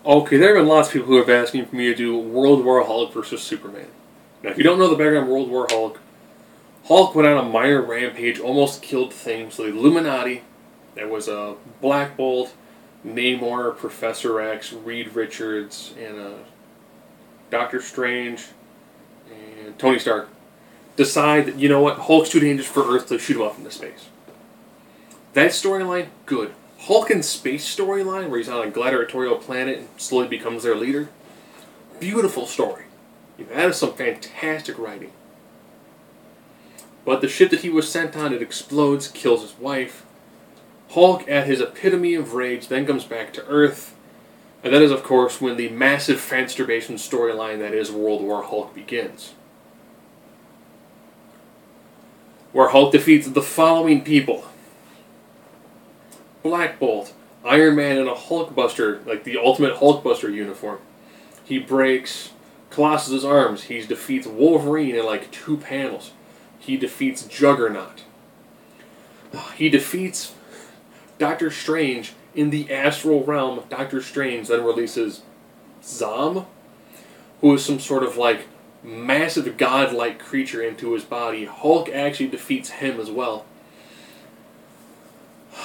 Okay, there have been lots of people who have asked me for me to do World War Hulk versus Superman. Now, if you don't know the background of World War Hulk, Hulk went on a minor rampage, almost killed things. So the Illuminati, that was Black Bolt, Namor, Professor X, Reed Richards, and Doctor Strange, and Tony Stark, decide that, you know what, Hulk's too dangerous for Earth to shoot him off into space. That storyline, good. Hulk in space storyline, where he's on a gladiatorial planet and slowly becomes their leader, beautiful story. You've added some fantastic writing. But the ship that he was sent on, it explodes, kills his wife. Hulk, at his epitome of rage, then comes back to Earth. And that is, of course, when the massive transformation storyline that is World War Hulk begins. Where Hulk defeats the following people. Black Bolt, Iron Man in a Hulkbuster, like the ultimate Hulkbuster uniform. He breaks Colossus' arms. He defeats Wolverine in like 2 panels. He defeats Juggernaut. He defeats Doctor Strange in the astral realm. Doctor Strange then releases Zom, who is some sort of like massive godlike creature into his body. Hulk actually defeats him as well.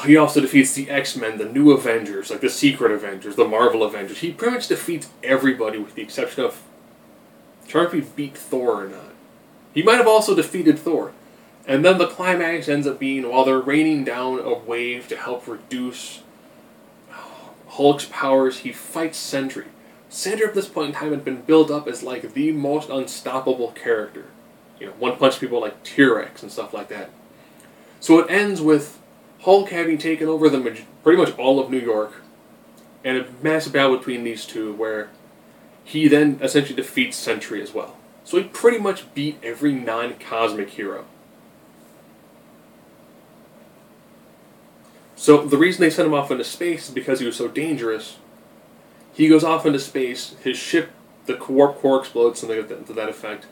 He also defeats the X-Men, the New Avengers, like the Secret Avengers, the Marvel Avengers. He pretty much defeats everybody with the exception of trying if he beat Thor or not. He might have also defeated Thor. And then the climax ends up being, while they're raining down a wave to help reduce Hulk's powers, he fights Sentry. Sentry at this point in time had been built up as like the most unstoppable character. You know, one-punch people like T-Rex and stuff like that. So it ends with Hulk having taken over pretty much all of New York, and a massive battle between these two where he then essentially defeats Sentry as well. So he pretty much beat every non-cosmic hero. So the reason they sent him off into space is because he was so dangerous. He goes off into space, his ship, the warp core explodes, something to that effect.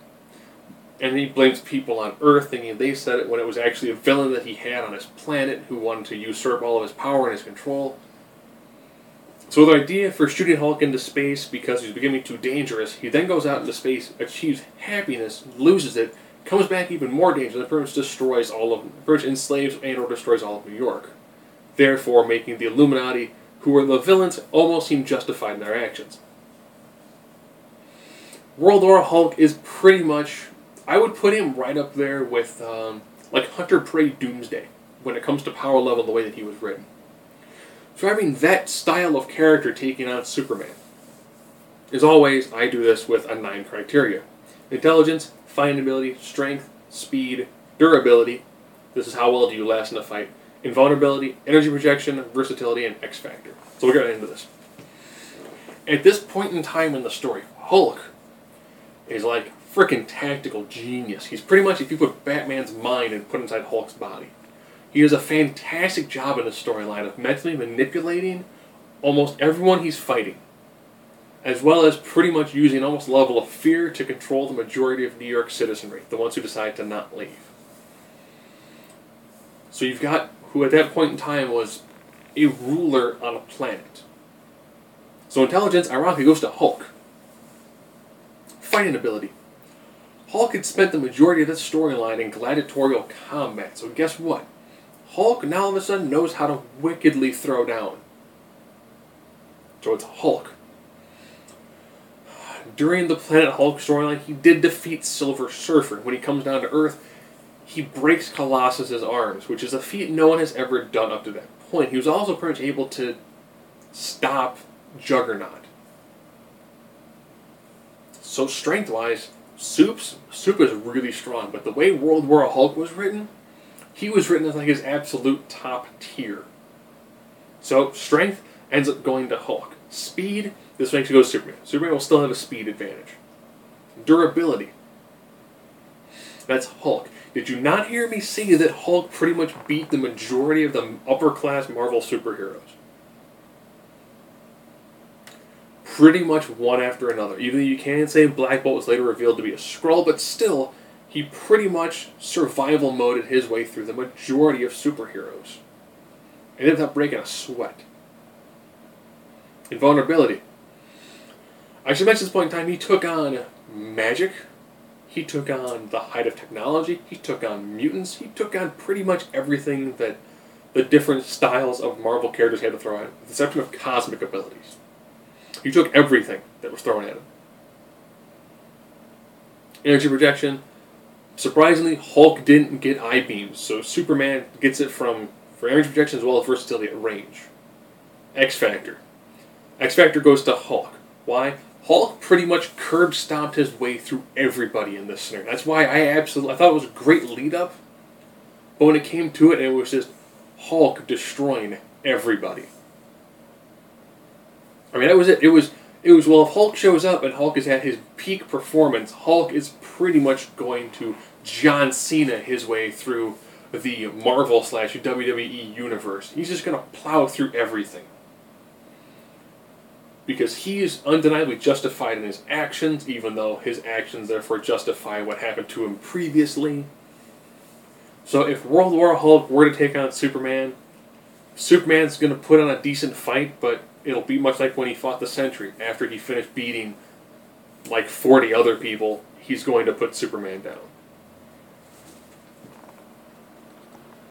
And he blames people on Earth, thinking they said it when it was actually a villain that he had on his planet who wanted to usurp all of his power and his control. So the idea for shooting Hulk into space because he's becoming too dangerous, he then goes out into space, achieves happiness, loses it, comes back even more dangerous, and pretty much destroys enslaves and or destroys all of New York. Therefore making the Illuminati, who were the villains, almost seem justified in their actions. World War Hulk is pretty much, I would put him right up there with like Hunter Prey Doomsday when it comes to power level the way that he was written. So having that style of character taking on Superman. As always, I do this with a 9 criteria. Intelligence, fighting ability, strength, speed, durability. This is how well do you last in a fight. Invulnerability, energy projection, versatility, and X Factor. So we'll get into this. At this point in time in the story, Hulk is like frickin' tactical genius. He's pretty much, if you put Batman's mind and put inside Hulk's body. He does a fantastic job in the storyline of mentally manipulating almost everyone he's fighting, as well as pretty much using almost a level of fear to control the majority of New York citizenry, the ones who decide to not leave. So you've got who at that point in time was a ruler on a planet. So intelligence, ironically, goes to Hulk. Fighting ability. Hulk had spent the majority of this storyline in gladiatorial combat, so guess what? Hulk now all of a sudden knows how to wickedly throw down. So it's Hulk. During the Planet Hulk storyline, he did defeat Silver Surfer. When he comes down to Earth, he breaks Colossus' arms, which is a feat no one has ever done up to that point. He was also pretty much able to stop Juggernaut. So strength-wise, Soup is really strong, but the way World War Hulk was written, he was written as like his absolute top tier. So strength ends up going to Hulk. Speed, this makes you go to Superman. Superman will still have a speed advantage. Durability, that's Hulk. Did you not hear me say that Hulk pretty much beat the majority of the upper-class Marvel superheroes? Pretty much one after another. Even though you can say Black Bolt was later revealed to be a Skrull, but still, he pretty much survival moded his way through the majority of superheroes. And ended up breaking a sweat. Invulnerability. I should mention at this point in time, he took on magic, he took on the height of technology, he took on mutants, he took on pretty much everything that the different styles of Marvel characters had to throw at him, with the exception of cosmic abilities. He took everything that was thrown at him. Energy projection. Surprisingly, Hulk didn't get I-beams, so Superman gets it for energy projection as well as versatility at range. X-Factor. X-Factor goes to Hulk. Why? Hulk pretty much curb-stomped his way through everybody in this scenario. That's why I thought it was a great lead-up, but when it came to it, it was just Hulk destroying everybody. I mean, that was it. It was, well, if Hulk shows up and Hulk is at his peak performance, Hulk is pretty much going to John Cena his way through the Marvel/WWE universe. He's just going to plow through everything. Because he is undeniably justified in his actions, even though his actions therefore justify what happened to him previously. So if World War Hulk were to take on Superman, Superman's going to put on a decent fight, but it'll be much like when he fought the Sentry. After he finished beating like 40 other people, he's going to put Superman down.